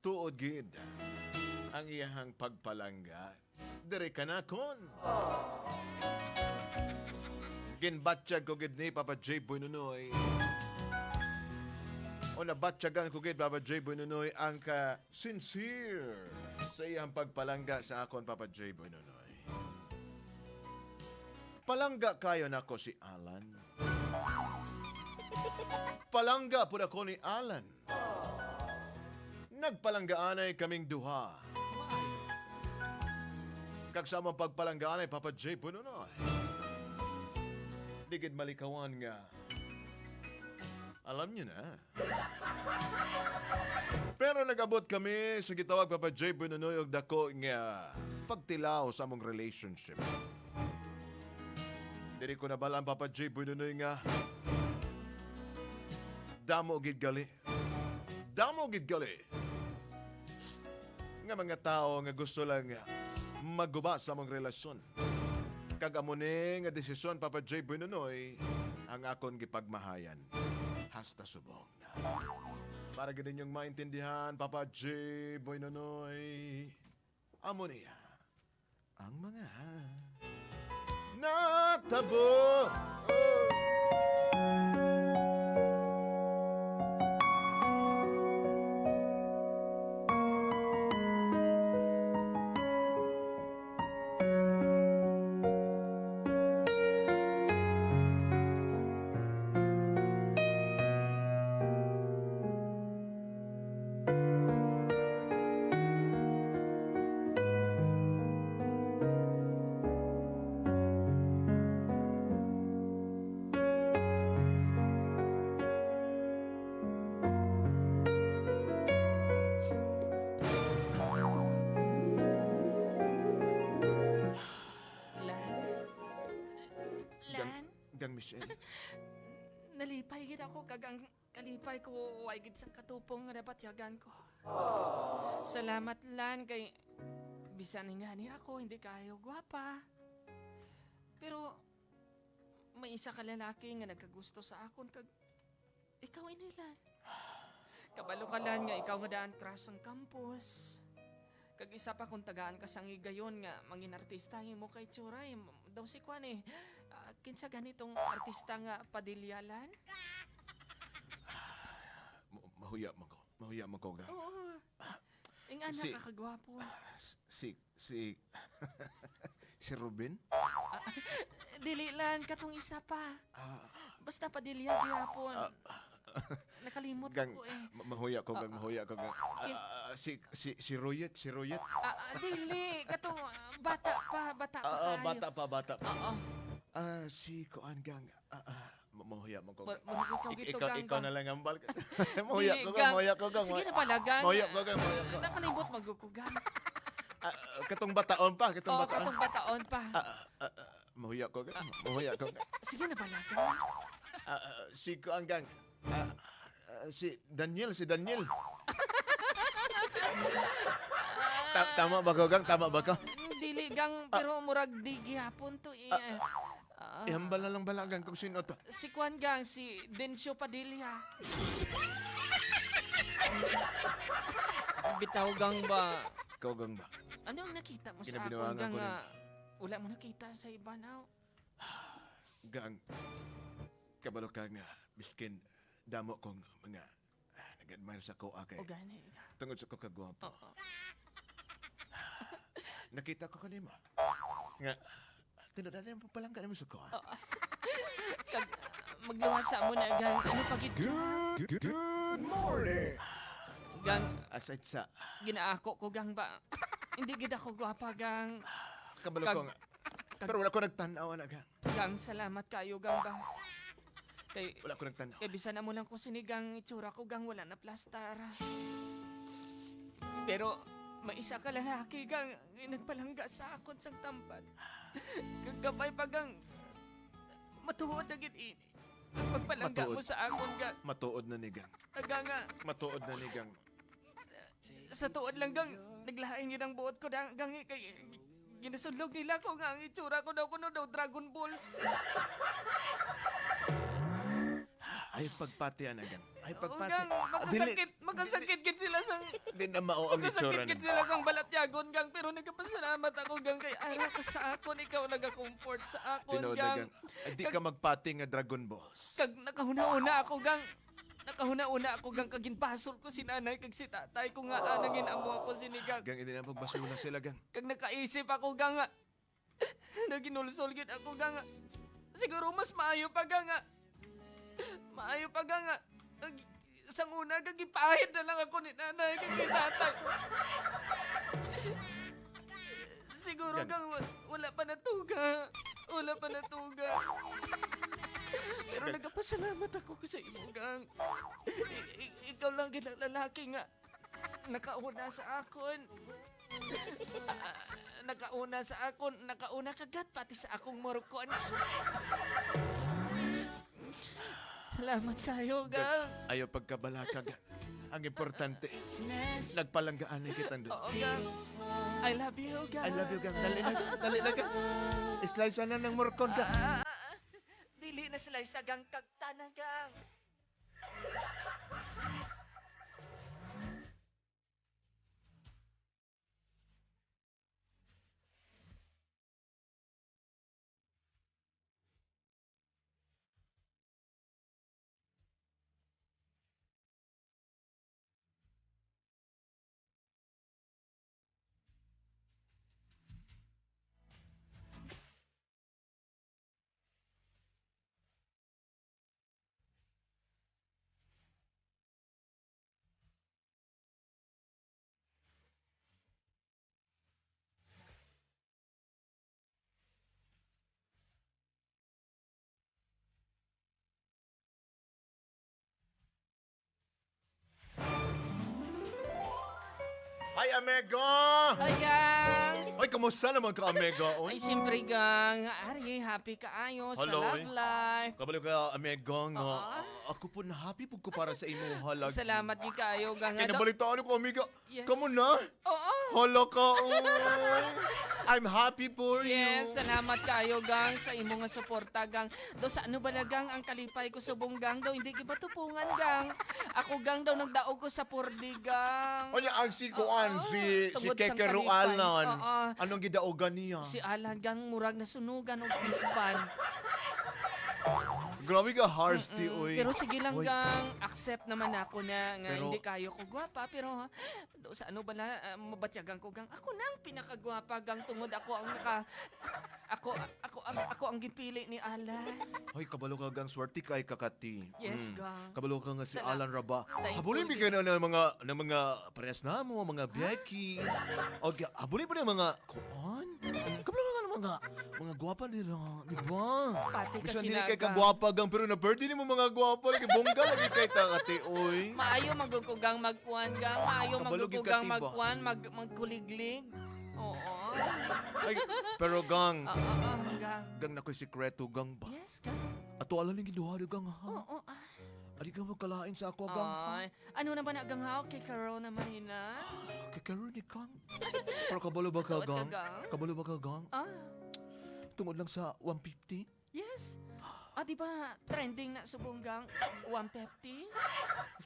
tuod gid ang iyahang pagpalangga. Dire ka na kon. Ginbatsyag ko gid ni Papa J. Bununoy. O nabatsyagan ko gid Papa J. Bununoy ang ka-sincere sa iyang pagpalangga sa akon Papa J. Bununoy. Palangga kayo nako si Alan. Palangga po ako ni Alan. Nagpalanggaanay kaming duha. Kagsama pagpalanggaanay Papa J. Bununoy. Digid malikawan nga. Alam niyo na. Pero nagabot kami sa gitawag Papa J. Bununoy og dako nga pagtilaw sa among relationship. Diri ko nabalaan Papa J. Bununoy nga damo gid gali. Damo gid gali. Nga mga tao nga gusto lang maguba sa among relasyon. Kagamone nga desisyon Papa J. Bununoy ang akon gipagmahayan. Hasta subong. Para gid ninyong maintindihan Papa J. Bununoy. Amo niya ang mga natabo. Gang Michelle. Nalipay gid ako kagang kalipay ko way gid sa katupong nga dapat yagan ko. Salamat lan kay bisan nga ni ako hindi kayo gwapa. Pero may isa ka lalaki nga nagkagusto sa akon kag ikaw inilan. Kabalo ka lan nga ikaw nga daan crush ang campus. Kag isa pa kung tagaan ka sang higayon nga mangin artista mo kay Churay. Daw si Kwan eh. Kinsa ganitong artista nga padilyalan? Mahuya man ko. Mahuya man ko. Oo. Ing anak kakagwapo. Si Robin? Dili lan katong isa pa. Basta padilya gyapon. Nakalimot Gang, ako eh. mahuya ko gang, mahuya ko gang. Si Royet. Dili katong bata pa kayo. Bata pa. Oo. Si Kuan gang. Mahuya mo ko. Ikaw gito gang. Ikaw na lang ang bal. Mahuya ko gang. Sige na pala gang. Mahuya ko gang. Nakalimot magukugang. Katong bataon pa. Oo, katong bataon pa. Mahuya ko gang. Mahuya ko gang. Sige na pala gang. Si Kuan gang. Si Daniel. Tama ba ko gang? Tama ba ko? Dili gang, pero murag di gihapon to eh. Ihambal na lang balagan kung sino to. Si Kwan gang, si Densyo Padilla. Bitaw gang ba? Ikaw gang ba? Ano ang nakita mo sa Kinabinawangan akon gang ko nga? Wala mo nakita sa iba now. Gang, kabalo ka nga, biskin, damo kong mga nag-admire sa ko akay. O gani. Tungod sa ko kagwapo. Oo. Nakita ko kanima. Nga, tinadali ang papalangga namin sa ko. Kag magluwasa mo na gang, ano pagit? Good morning! Gang, Aside sa, ginaako ko gang ba? Hindi gid ako gwapa gang. kabalo ko nga. Pero wala ko nagtanaw na gang. Gang, salamat kayo gang ba? Kay Wala ko nagtanaw. bisa na mo lang ko sinigang itsura ko gang wala na plastar. Pero may isa ka lalaki gang nagpalangga sa akon sang tampan. Kagkapay pa gang matuod na gid ini. Ang pagpalangga mo sa akon gang. Matuod na ni gang. Nga Matuod na ni gang. sa tuod lang gang naglaing yun ang buot ko gang kay ginasudlog nila ko nga ang itsura ko daw kuno daw Dragon Balls. Ay pagpatian na gang. Ay, O pagpati. gang, makasakit gid sila sang Di na mao ang itsura makasakit gid na. sila sang balatyagon gang pero nagapasalamat ako gang kay ara ka sa akon ikaw naga-comfort sa akon Tinood na gang. gang. Ay, di ka magpati nga Dragon Balls. Kag nakahuna-una ako gang nakahuna-una ako gang kag ginpasol ko si nanay kag si tatay ko nga nangin amo ako sinigang. Gang, hindi na pagbasura sila, gang. Kag nakaisip ako gang nga naginulsol gid ako gang nga, siguro mas maayo pa gang nga. Maayo pa gang nga. Sang una kag ipahid na lang ako ni nanay kag ni tatay. Siguro Gang. gang wala pa natuga. Wala pa natuga. Pero nagapasalamat ako sa imo gang. Ikaw lang gid ang lalaki nga nakauna sa akon. Nakauna kagat pati sa akong morkon. Salamat kayo, gang. Ayaw pagkabalaka, gang. Ang importante, nagpalanggaan na kitang doon. Oo, gang. I love you, gang. I love you, gang. Dali na, gang. Slice na ng morkon, gang. Dili na sila sa gang kagtana, gang. Hi, amigo! Ay, gang. Ay, kamusta naman ka, amigo? Ay, siyempre, gang. Ari, happy kaayo sa Hello, love life. Kabalo ka, amigo, nga. Oo. Ako po na happy po ko para sa imo halag. Salamat di kaayo, gang. Kaya nabalitaan ko, amiga. Yes. Kamu na? Oo. Hala ka, uy. I'm happy for you. Yes, salamat kayo, gang, sa imo nga suporta, gang. Do sa ano bala, gang, ang kalipay ko sa buong gang daw, hindi giba tupungan, gang. Ako, gang, daw, nagdaog ko sa purdi, gang. Ano ang si Kuan, si tungod sang Keke kalipay. Rualan. Oo. Anong gidaogan niya? Si Alan, gang, murag na sunugan o ispan. Grabe ka, Harsty, uy. Pero sige lang, Uy. gang, accept naman ako na nga Pero- hindi kayo ko gwapa, pero do sa ano bala, mabatyagan ko, gang. Ako nang pinakagwapa, gang, tungod ako ang ako ang gipili ni Alan. Hoy, kabalo ka gang swerte kay kakati. Yes, gang. Kabalo ka nga si Salamat. Alan Raba. Thank Habulin you, bigay na ng mga pares na mo, mga Becky. O habulin pa ng mga kuan. Kabalo ka nga ng mga gwapa nila, di ba? Pati Bisa kasi hindi na, kay gang. kagwapa gang pero na birthday ni mo mga gwapa lagi bongga lagi kay kakati oy. Maayo magugugang magkuan, gang. Maayo Kabalo, magugugang gikatiba. magkuan, magkuliglig. Oo. Ay, pero gang, Gang. gang na ko'y sikreto gang ba? Yes, gang. Ato alam ning giduha gang ha. Oo, Adi ka magkalain sa ako gang. ha? Ay, ano naman agang hao kay Carol naman hina? Kay karon ni gang. Pero kabalo ba ka Tuod ka, gang? gang? Kabalo ba ka gang? Ah, Tungod lang sa 150? yes. Di ba trending na subong gang 150?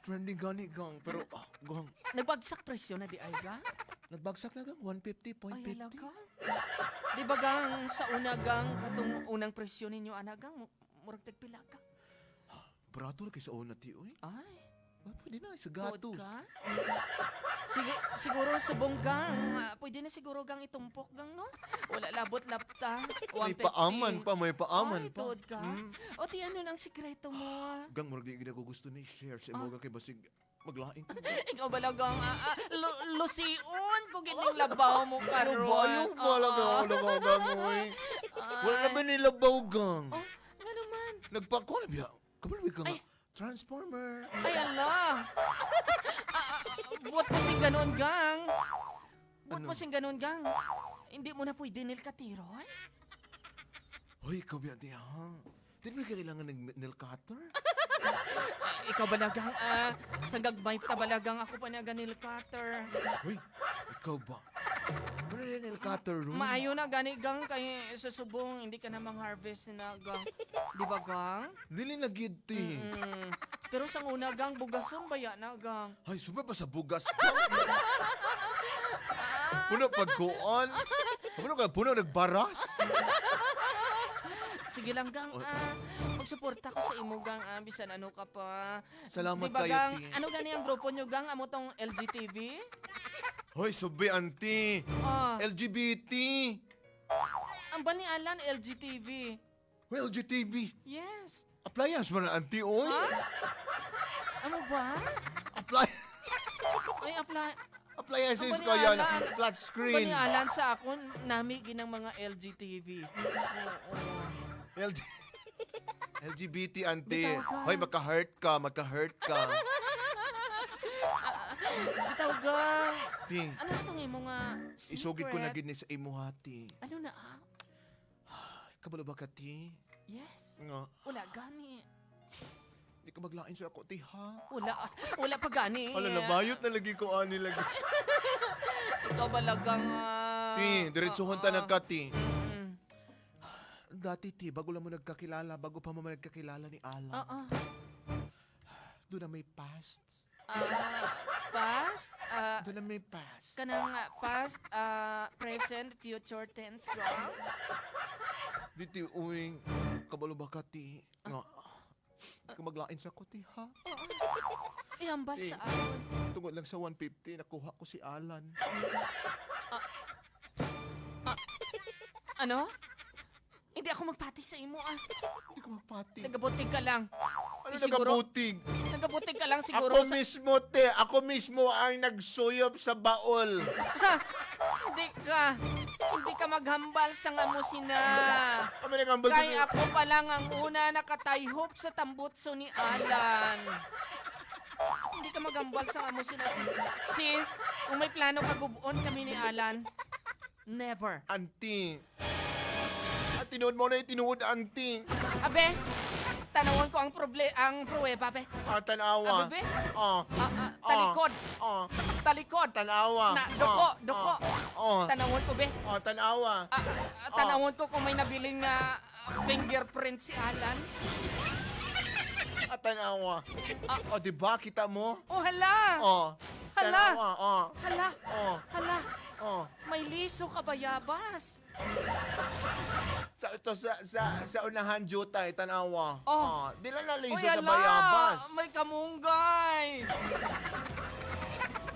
Trending gani gang pero gang Nagbagsak presyo na di ay gang? nagbagsak na gang 150.50. Ay, hala gang. Di ba gang sa una gang katong unang presyo ninyo ana gang murag tagpila ka? Barato na kay sa una ti oy. Ay, Ay, pwede na sa tuod gatos. ka? Siguro subong gang, pwede na siguro gang itumpok gang no? Wala labot lapta. 150. May paaman pa, may paaman Ay, pa. tuod ka? O ti ano lang sikreto mo? Gang murag di gid ako gusto ni share sa imo kay basig maglaing ko. Ikaw balagang lusion kung gining labaw mo karon. Bayong malaga wala ka gang oy. Wala na ba nilabaw gang? Oh, nga naman. Nagpakuha na biya. Kabalo ka nga. Ay. Transformer. Ay, ala. Buat mo sing ganon, gang. Buat Ano? mo sing ganon, gang. Hindi mo na pwede nil katiron? Hoy, ikaw biya di ha. Di ba kailangan ng nail cutter? Ikaw balagang, sa gagmay pa balagang ako pa na ganil cutter. Hoy, ikaw ba? Wala na nail cutter room? Maayo na gani, gang, kay sa subong, hindi ka na mang harvest na, gang. Di ba, gang? Dili na gyud ti. Pero sa una gang, bugason ba yan na gang? Ay, sumay pa sa bugas. Puno pagkuon. Puno nagbaras. Sige lang gang, magsuporta ko sa imo gang, bisan ano ka pa. Salamat Di ba, kayo, gang, ti. ano gani ang grupo nyo gang, amo tong LGTV? Hoy, subi, auntie. Ah, LGBT. ang ba ni Alan LGTV? Well, LGTV. Yes. Appliance mo na, auntie, oy. Ha? Ano ba? Apply. Ay, Appliances Ang ko yan. banialan. Flat Ang ba screen. ni Alan sa akon, nami ginang mga LGTV. Oo. LG... LGBT, auntie. Bitaw ka. Hoy, magka-hurt ka. Bitaw gang. Ting, Ano itong imo nga secret? isugid ko na gid ni sa imo hati. Ano na Kabalo ba ka, ti? Yes. Nga, Wala gani. di ka maglain sa ako, ti, ha? Wala pa gani. Hala, nabayot na lagi ko, ani lagi. Ikaw balagang... Ti, diretsuhon ta na ka, ti. Mm. Dati, ti, bago lang mo nagkakilala, bago pa mo nagkakilala ni Alan. Doon na may past. Past? Doon na may past. Kanang past, present, future tense ko. Diti, uwing, kabalo ba ka, ti? Nga, di ka maglain sa ako, ti, ha? Ihambal Eh. sa akin. Tungod lang sa 150, nakuha ko si Alan. Ano? Hindi ako magpati sa imo Hindi ka magpati. Nagabutig ka lang. Ano siguro- nagabutig? Nagabutig ka lang Ako siguro mismo, te. Ako mismo ang nagsuyop sa baol. Hindi ka maghambal sa nga mo sina. Kami nagambal Kay ako pa lang ang una nakatayhop sa tambutso ni Alan. Hindi ka maghambal sa nga mo sina, sis. Sis, kung may plano ka gubon kami ni Alan, never. Auntie. At tinuod mo na yung tinuod, auntie. Abe, tanawon ko ang pruweba, be. Tanawa. Abe, be. Oh. Talikod. Oh. Talikod. Tanawa. Na, duko. Oh. Tanawon ko, be. Oh, tanawa. Tanawon ko kung may nabiling na fingerprint si Alan. Tanawa. Oh, di ba? Kita mo? Oh, hala. Oh. Hala. Tanawa. Oh. Hala. Oh. Hala. Oh. May liso ka ba, Yabas? Sa unahan jutay, tanawa. Oh. Di lang naliso Uy, sa hala. bayabas. May kamunggay.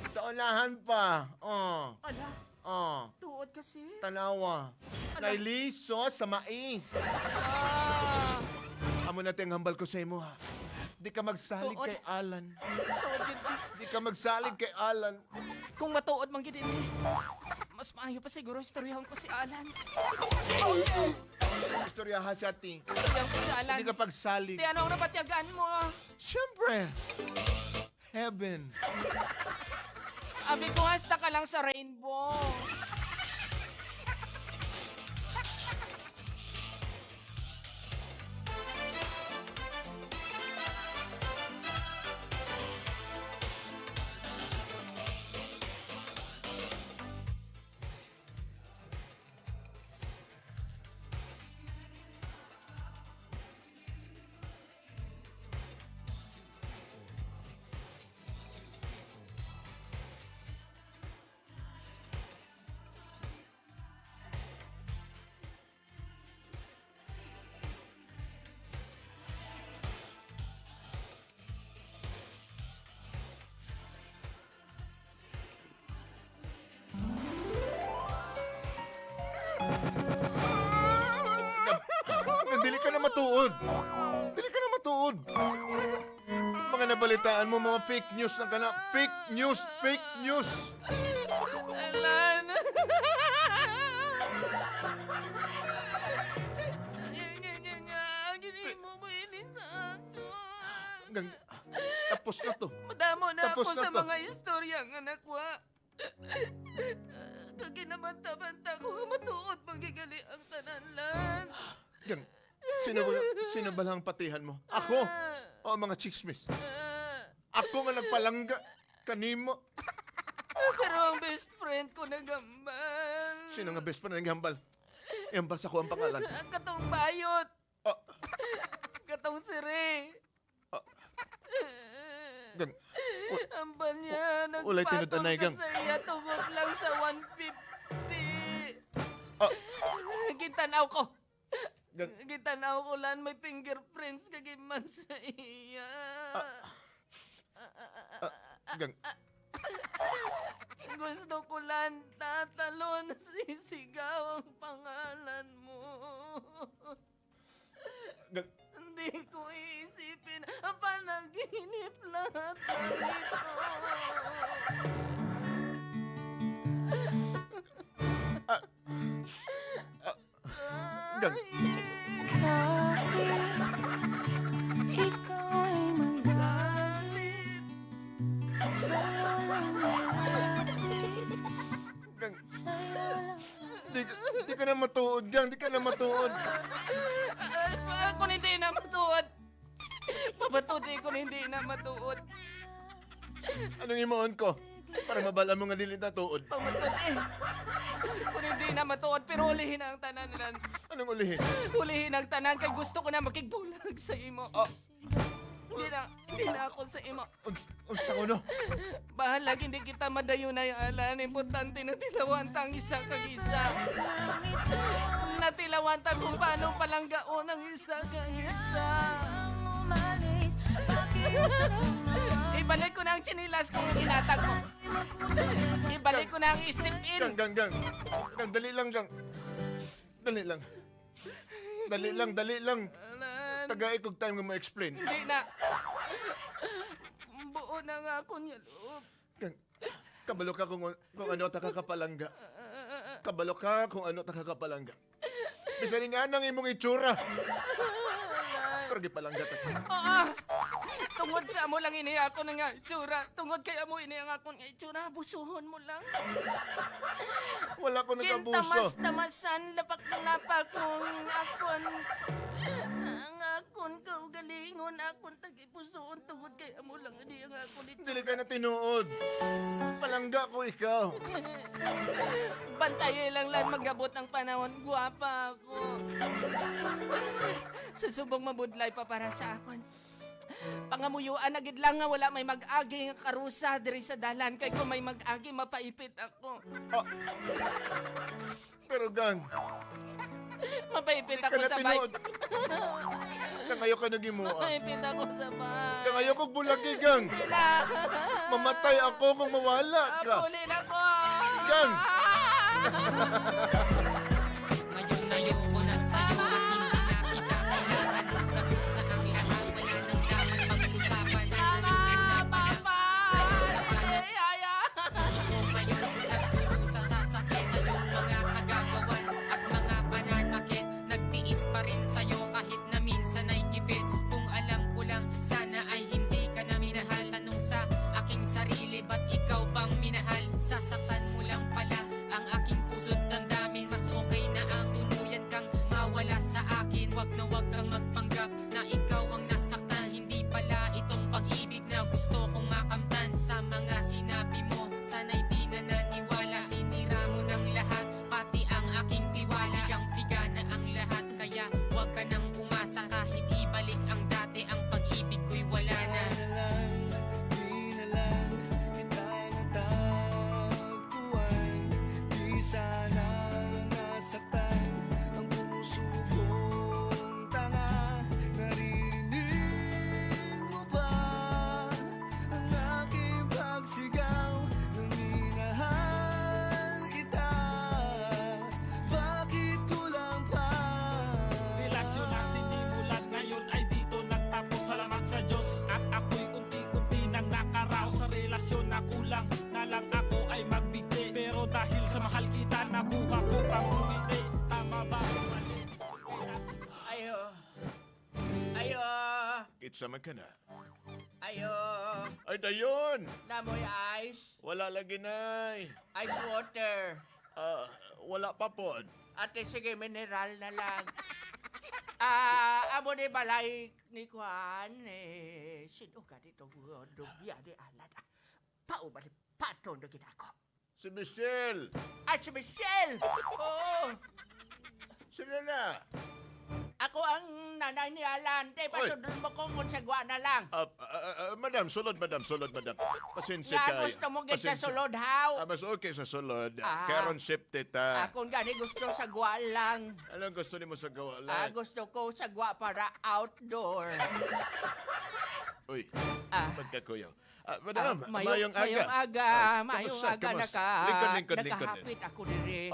Sa unahan pa. Oh. Ala, Oh. tuod ka, sis. Tanawa. Nailiso sa mais. Ah, Amo natin ang hambal ko sa imo, ha. Di ka magsalig Tuod. kay Alan. tuod gid ba? Di ka magsalig kay Alan. Kung matuod man gid ini, mas maayo pa siguro istoryahan ko si Alan. Istorya ha si ati. Istoryahan ko si Alan. Hindi ka pagsalig. Di ano ang napatyagaan mo? Siyempre. Heaven. Abi ko, hasta ka lang sa rainbow. Dili ka na matuod. Dili ka na matuod. Mga nabalitaan mo, mga fake news na ka na. Fake news, fake news. Alan! Gini mo ini sa akin. Tapos na to. Madamo na Tapos ako na sa to. mga istorya nga nakwa. Kaginamanta-banta ko nga matuod magigali ang tananlan. Gang, sino ba lang patihan mo? Ako? O mga chismis? Ako nga nagpalangga kanimo. Pero ang best friend ko nagambal. Sino nga best friend na naghambal? Ihambal sa ko ang pangalan. Katong bayot. Oh. Katong sire. Gang, Ang banya, Ulay nagpatol tinud-anay, ka gang. sa iya tungod lang sa 150. Ah. Gitanaw ko. Gang, Gitanaw ko lang may fingerprints kagiman sa iya. gang, Gusto ko lang tatalon, sisigaw ang pangalan mo. gang, Hindi ko iisipin ang panaginip lahat ng ito. gang. Ikaw ay magalit sa'yo lang malapit, Gang, sa'yo lang. di ka na matuod, gang. Di ka na matuod. Kung hindi na matuod, pabatudi kung hindi na matuod. Anong imuon ko? Para mabala mo nga dili na tuod. Pamatudi. Kung hindi na matuod, pero ulihin ang tanan nilan. Anong ulihin? Ulihin ang tanan kay gusto ko na makigbulag sa imo. Ah, Hindi na ako sa imo. unsa ko no? Bahala, hindi kita madayo na yung alan. Importante na tilawantang isa kag isa. Natilawantang kung paano palanggaon ang isa kag isa. Umalis, pakiusap mo na. Ibalik ko na ang chinilas kung inatag mo. Ibalik ko na ang step in. Gang. Gang, dali lang, gang. Dali lang. Dali lang. Alan, Tagay kog time nga ma-explain. hindi na. Buo na nga ako niya, loob. Gang, kabalo ka kung ano ta kakapalangga. Kabalo ka kung ano ta kakapalangga. Bisan nga nang imong itsura. Pero gipalangga ta. Oo. Tungod sa amo lang ini ako na nga itsura. Tungod kay amo ini ang akong itsura. Busuhon mo lang. Wala ko nagabuso. Kintamas-tamasan, lapak-lapak kung akon. Ang akon kaugalingon, akon tagipusoon. Tungod kay amo lang ini ang akong Dili itsura. ka na tinuod. Palangga ko ikaw. Bantayan lang magabot ng panahon. Guwapa ako. Susubong mabudlay pa para sa akon. Pangamuyuan na gid lang nga wala may mag-agi nga karusa diri sa dalan kay kung may mag-agi mapaipit ako. Pero gang, Mapaipit di ka ako na sa tinuod. bike. Kangayo ka nagimua. Mapaipit ako sa bike. Kangayo kog bulagi, gang. Sila. Mamatay ako kung mawala ka. Apulin ako. Gang. Ngayon ayoko na sa'yo at hindi na kita kailangan. Tapos na ang lahat, wala nang dapat pag-usapan. Sama, Papa. Hindi, Yaya. Gusto ko ngayon nagdurusa sa sakit sa iyong mga kagagawan at mga pananakit. Nagtiis pa rin sa'yo kahit na minsan ay gipit. Kung alam ko lang, sana ay hindi ka na minahal. Tanong sa aking sarili, ba't ikaw pang minahal? Sasaktan mo lang pala ang aking puso't damdamin. Mas okay na ang tuluyan kang mawala sa akin. Wag na wag kang magpanggap na ikaw ang nasaktan. Hindi pala itong pag-ibig na gusto kong makamtan. Sa mga sinabi mo, sana'y di na naniwala. Sinira mo ng lahat, pati ang aking tiwala. Bigang-biga na ang lahat, kaya wag ka nang umasa. Kahit ibalik ang dati, ang pag-ibig ko'y wala na. Di na lang kita natagpuan. Di sana nasaktan ang puso kong tanga. Naririnig mo ba ang aking pagsigaw nang minahal kita? Bakit kulang pa? Relasyon na sinimulan ngayon ay dito nagtapos. Salamat sa Diyos at ako'y unti-unti nang nakaraw sa relasyon na kulang na lang ako ay magbigay. Pero dahil sa mahal kita nakuha ko pang umiti. Tama ba o mali? Ayo. Ayo. Kitsa man ka na. Ayo. Ay, dayon. Namoy ice. Wala lagi, nay. Ice water. Wala pa pod. Ate, sige, mineral na lang. Amo ni balay ni Juan, sino ka dito dubya di alad. Paubali patron na ginako. Si Michelle. At si Michelle! Oo! Sino na? Ako ako ang nanay ni Alan. Tay, pasundon mo ko kung sagwa na lang. Madam, sulod, madam. Pasensya Nga kayo. gusto mo gid sa Pasensya. sulod, haw. Mas okay sa sulod. Ah. Karon safety ta. Akong gani gusto sagwa lang. Anong gusto nimo sa gawa Gusto ko sagwa para outdoor. Uy, Ah. pagkakuyaw. Madam, Mayong mayong aga. aga. Mayong kamusta, aga kamusta? Lingkod. nakahapit ako diri.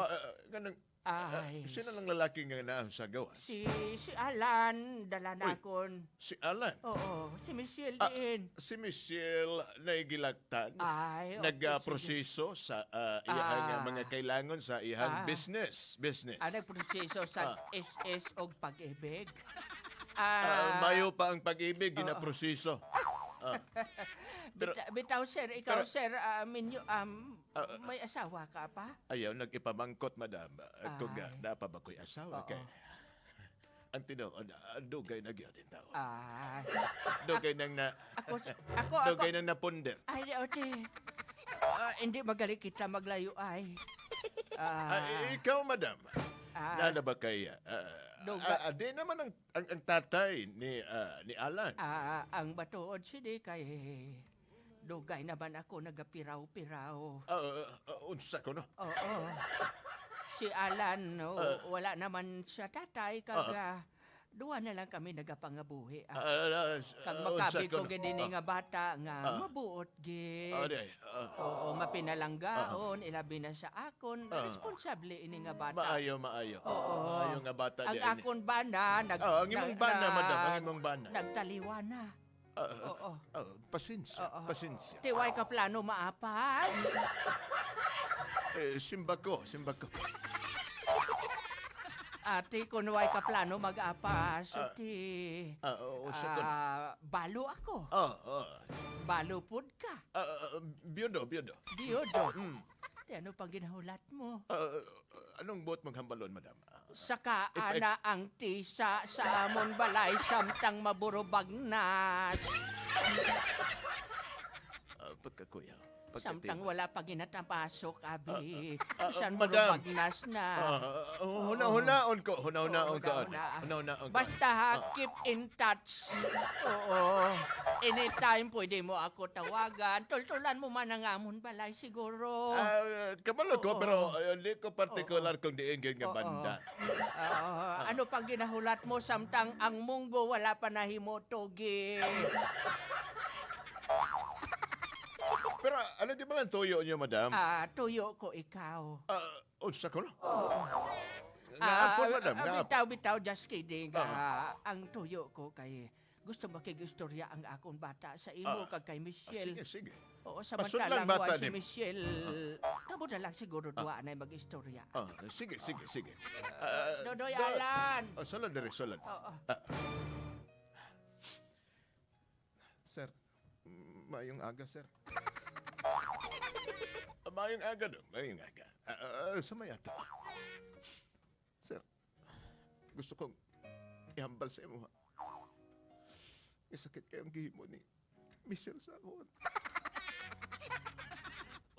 Ganun, Ay. sino lang lalaki nga na sa gawa? Si Alan, dala na kon. Si Alan. Oo, si Michelle Ah, din. Si Michelle na igilagtan. Ay, Nagproseso sa iyang Ah. mga kailangan sa iyang Ah. business. Nagproseso sa SS og pag-ibig. Mayo pa ang pag-ibig, ginaproseso. pero- bitaw sir, ikaw pero- sir, may asawa ka pa? Ayaw, nag-ipamangkot, madam. Kung Ay. napa ba ko'y asawa Oo. kay... Ang tinood, dugay na gyud din tao. Ah, Dugay nang na... ako, Dugay nang napunder. ay, ote. Hindi magali kita maglayo ay. Ikaw, madam. Nana ba kay... Duga- di naman ang tatay ni Alan. Ang batuod sini kay dugay naman ako nagapiraw-piraw. Unsa ko, no? Oo. Si Alan, wala naman siya tatay, kaga duwa na lang kami nagapangabuhi. Kag makabig ko gini nga bata nga mabuot gid. Oo, mapinalanggaon, ilabi na sa akon. Responsable ini nga bata. Maayo. Oo. Maayo nga bata Ang di ani. akon bana, ang imong bana, madam. Ang imong bana. nagtaliwa na. Oo. Pasensya. Oo. Pasensya. Tiway ka plano maapas. Simba ko. Ate, kung way ka plano mag-apas, ti, Unsa ko? balo ako. Balo pud ka. Biodo. Diyodo. Ti, ano pang ginahulat mo? Anong buot maghambalon, madam? Saka ana ang tisa sa amon balay samtang maburubag na. Pagkakuya. Samtang wala pa ginatapasok, abi. Isan madam. burubag nas na. Hunaon ko. Hunaon. Hunaon ko. Basta ha, keep in touch. Oo. Anytime pwede mo ako tawagan. Tultulan mo man ang amon balay siguro. Kabalo ko, Oo. pero di ko particular kung diingin nga Oo. banda. Ano pang ginahulat mo samtang ang munggo wala pa nahimo togi. Pero ano di ba lang tuyo niyo, madam? Tuyo ko ikaw. Unsa ko, no? Nga ako, madam. Nga ako. Bitaw, just kidding. Ang tuyo ko kay gusto makig-istorya ang akong bata sa imo kag kay Michelle. Sige. Oo, Pasunlang samantalang bata wa si din. Michelle, kamo na lang siguro duwa na mag-istorya. Sige. Dodoy Alan! Salad. Oo. Sir, mayong aga, sir. Mayong aga dong, mayong aga. Samayato. Sir, gusto kong ihambal sa imo, ha? Isakit kayong gihimo ni Michelle sa ako.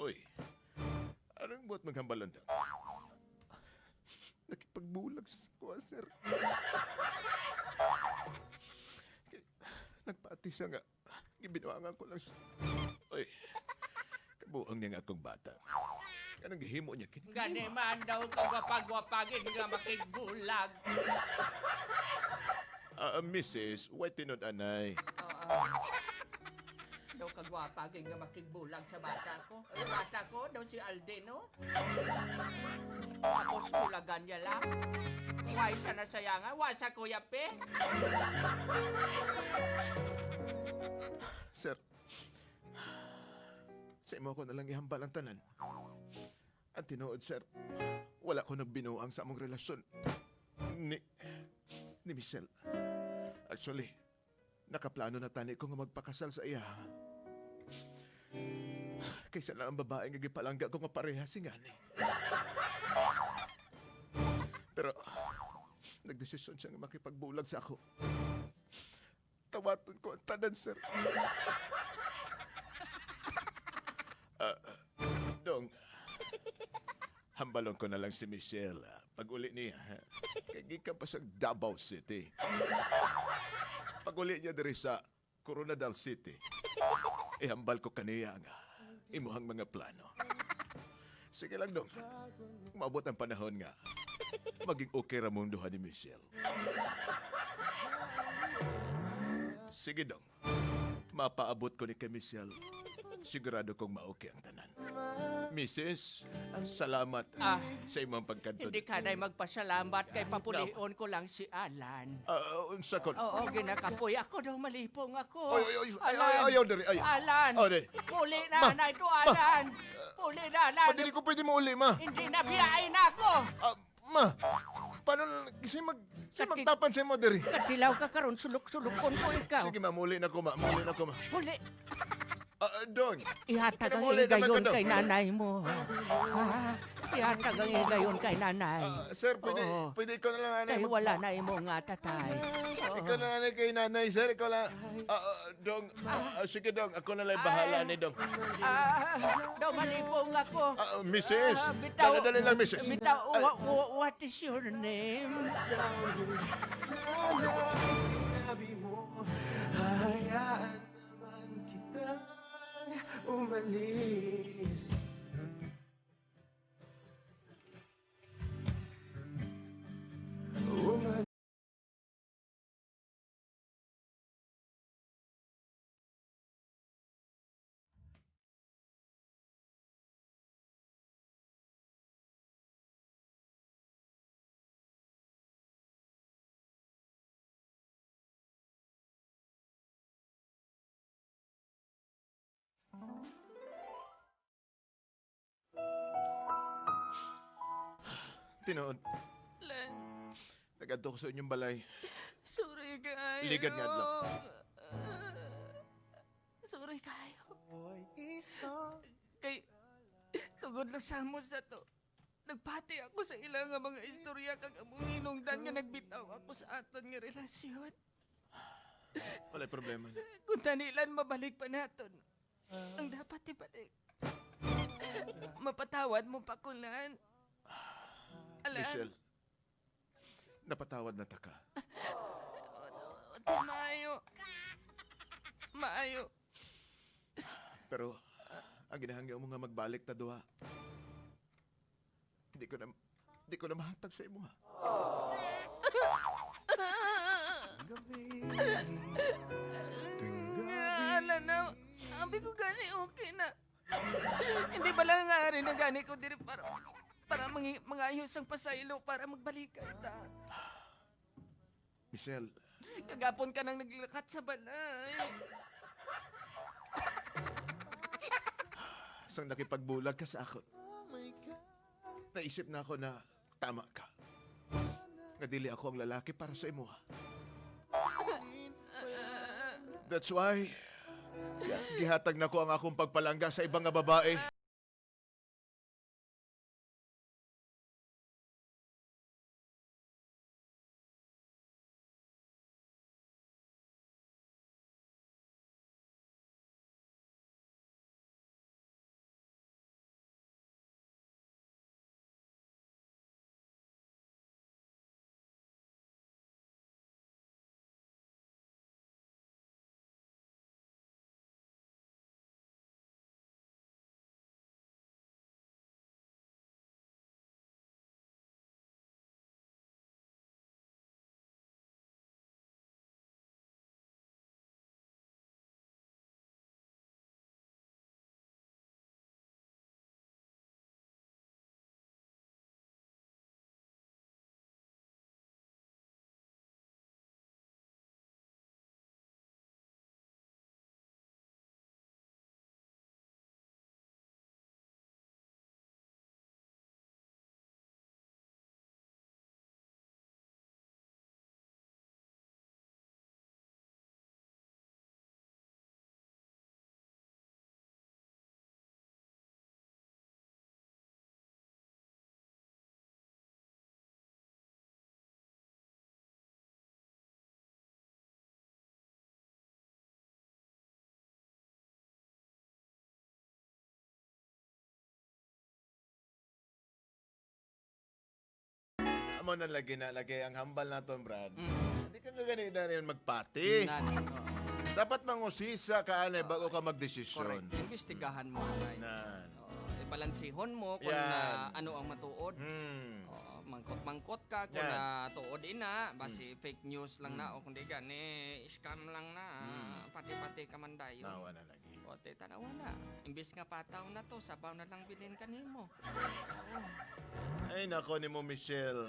Uy, anong buot maghambalan daw? Nakipagbulag sa kuha, sir. Nagpati siya nga. Gibinawangan ko lang siya. Uy, kabuang niya nga akong bata. Anong gihimo niya? Gani man daw kagwapag-wapagin nga makigbulag. Mrs., why tinod anay? Oo. Daw kagwapagin nga makigbulag sa bata ko. Ang bata ko, daw si Aldino. Tapos bulagan niya lang. Why siya nasayangan? Why sa Kuya Pe? Sir, sa imo ko nalang ihambal ang tanan. Ang tinuod, sir, wala ko nagbinuang sa among relasyon ni Michelle. Actually, nakaplano na tani ko nga magpakasal sa iya. Kaysa lang ang babae nga gipalangga ko nga pareha si ngani. Pero, nagdesisyon siya nga makipagbulag sa ako. Tawaton ko ang tanan, sir. Dong, Hambalon ko na lang si Michelle. Pag uli niya, ha? Kaya ka pa sa Davao City. Pag uli niya diri sa Coronadal City, ihambal ko kaniya nga imuhang mga plano. Sige lang dong. Maabot ang panahon nga. Maging okay ra mong duha ni Michelle. Sige dong. Mapaabot ko ni kay Michelle. Sigurado kong ma-okay ang tanan. Mrs., salamat sa imong pagkantod. Hindi ka na magpasalamat kay papulion ko lang si Alan. Unsa kon? Oo, ginakapoy ako daw malipong ako. Ayaw diri, ayaw. Alan, Oh, di. puli na na ito, Alan. Puli na, Alan. Madili ko pwede mo uli, ma. Hindi na biyain ako. Ma, paano kasi magtapan sa mo diri? Katilaw ka karon sulok-sulokon ko ikaw. Sige, ma, muli na ko, ma. Muli na ko, ma. Puli, Dong. ihatag ang Pinamuli naman igayon ka, Dong. kay nanay mo. Ha? Ihatag ang igayon kay nanay. Sir, pwede, Oo. pwede ikaw na lang, Kay anay. wala na imo nga tatay. Ikaw na lang kay nanay, sir. Ikaw lang. Dong, sige, Dong. Ako na lang bahala ni Dong. Daw malipong ako. Mrs. Bitaw- Dali lang, Mrs. Bitaw, what is your name? Sabi mo, hahayaan naman kitang umalis. Tinood. Lan, Nagadto ko sa inyong balay. sorry kayo. Ligad nga adlaw. Sorry kayo. Ako'y isang Kay, tugod na sa mo sa to. Nagpati ako sa ilang nga mga istorya kag among hinungdan nga nagbitaw ako sa aton nga relasyon. Walay problema. Kung tanilan mabalik pa naton, ang dapat ibalik. Mapatawad mo pa ko, Lan. Alan, Michelle, napatawad na ta ka. maayo. Maayo. Pero, ang ginahangyo mo nga magbalik ta duha. Hindi ko na mahatag sa imo, ha? gabi. Alan na, abi ko gani okay na. Hindi ba lang nga rin na gani ko diri para mangayos ang pasaylo para magbalikan ta. Michelle, Kagapon ka nang naglilakat sa balay. sang nakipagbulag ka sa akon. Naisip na ako na tama ka. Nga dili ako ang lalaki para sa imo, ha? That's why, gihatag na ko ang akong pagpalangga sa ibang nga babae. amo na lagi ang hambal naton, Brad. Mm. Hindi ka ganito na rin magpati. Dapat mangusisa ka anay bago ka magdesisyon. Correct. Imbestigahan mo na. Nan. Ibalansihon mo kung Yan. ano ang matuod. Mangkot-mangkot ka kung Yan. tuod ina. Basi fake news lang na o kundi gani scam lang na. Pati-pati ka man dayon. Nawa na lagi. O, tanawa na. Imbis nga pataw na to, sabaw na lang bilhin ka nimo. Ay, nako ni mo, Michelle.